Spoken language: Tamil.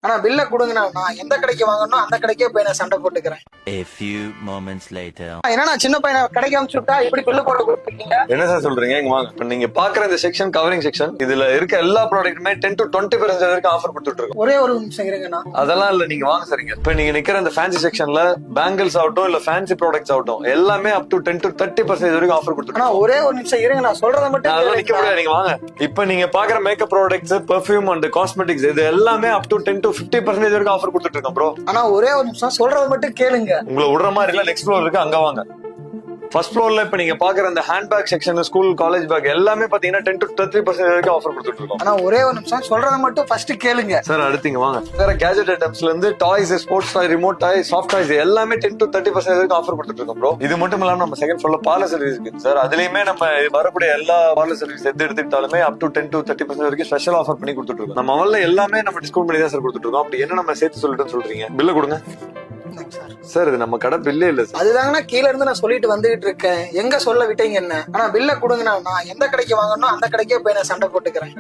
ஆனா பில்ல கொடுங்கண்ணா, நான் எந்த கடைக்கு வாங்கணும் அந்த கடைக்கே போய் நான் சண்டை போட்டுக்கிறேன். A few moments later. என்னன்னா சின்ன பையனை கடைக்கு அனுப்பிச்சு விட்டா இப்படி பில்லு போட கொடுத்துருக்கீங்க. என்ன சார் சொல்றீங்க? இங்க வாங்க. இப்ப நீங்க பாக்குற இந்த செக்ஷன் கவரிங் செக்ஷன், இதுல இருக்க எல்லா ப்ராடக்ட்டுமே 10 to 20% வரைக்கும் ஆஃபர் கொடுத்துட்டு இருக்கோம். ஒரே ஒரு நிமிஷம் இருங்கண்ணா. அதெல்லாம் இல்ல, நீங்க வாங்க சரிங்க. இப்ப நீங்க நிக்கிற இந்த ஃபேன்சி செக்ஷன்ல பேங்கிள்ஸ் ஆகட்டும் இல்ல ஃபேன்சி ப்ராடக்ட்ஸ் ஆகட்டும் எல்லாமே அப் டு 10 to 30% வரைக்கும் ஆஃபர் கொடுத்துட்டு ஆனா இருக்கோம். ஒரே ஒரு நிமிஷம் இருங்க, நான் சொல்றத மட்டும் அதெல்லாம் நிக்க கேளுங்க. முடியாது, நீங்க வாங்க. இப்ப நீங்க பாக்குற makeup products, perfume and cosmetics இது எல்லாமே அப் டு 10 to 50% வரைக்கும் ஆஃபர் கொடுத்துட்டு இருக்கோம் ப்ரோ. ஆனா ஒரே ஒரு நிமிஷம் சொல்றத மட்டும் கேளுங்க. உங்களை விடுற மாதிரி இல்ல, நெக்ஸ்ட் ஃப்ளோர் இருக்கு, அங்க வாங்க. ஃபர்ஸ்ட் ஃப்ளோர்ல இப்ப நீங்க பாக்குற அந்த hand bag section, school college back எல்லாமே பாத்தீங்கன்னா 10 to 30% வரைக்கும் ஆஃபர் கொடுத்துட்டு இருக்கோம். ஆனா ஒரே ஒரு நிமிஷம் சொல்றத மட்டும் ஃபர்ஸ்ட் கேளுங்க. சார் அடுத்தீங்க வாங்க. வேற கேஜெட் ஐட்டம்ஸ்ல இருந்து டாய்ஸ், ஸ்போர்ட்ஸ் டாய், ரிமோட் டாய், சாஃப்ட் டாய்ஸ் எல்லாமே 10 to 30% வரைக்கும் ஆஃபர் கொடுத்துட்டு இருக்கோம் ப்ரோ. இது மட்டும் இல்லாம நம்ம செகண்ட் ஃப்ளோர்ல பார்லர் சர்வீஸ் இருக்கு சார். அதுலயுமே நம்ம வரக்கூடிய எல்லா பார்லர் சர்வீஸ் எது எடுத்துக்கிட்டாலுமே அப் டு 10 to 30% வரைக்கும் ஸ்பெஷல் ஆஃபர் பண்ணி கொடுத்துட்டு இருக்கோம். நம்ம அவல்ல எல்லாமே நம்ம டிஸ்கவுண்ட் பண்ணி தான் சார் கொடுத்துட்டு இருக்கோம். அப்படி என்ன நம்ம சேர்த்து சொல்லிட்டு சொல்றீங்க? பில்ல கொடுங்க சார். இது நம்ம கடை பில்லே இல்ல சார். அதுதாங்கண்ணா கீழ இருந்து நான் சொல்லிட்டு வந்துகிட்டு இருக்கேன். எங்க சொல்ல விட்டீங்க என்ன? ஆனா பில்ல கொடுங்கண்ணா, நான் எந்த கடைக்கு வாங்கணும் அந்த கடைக்கே போய் நான் சண்டை போட்டுக்கிறேன்.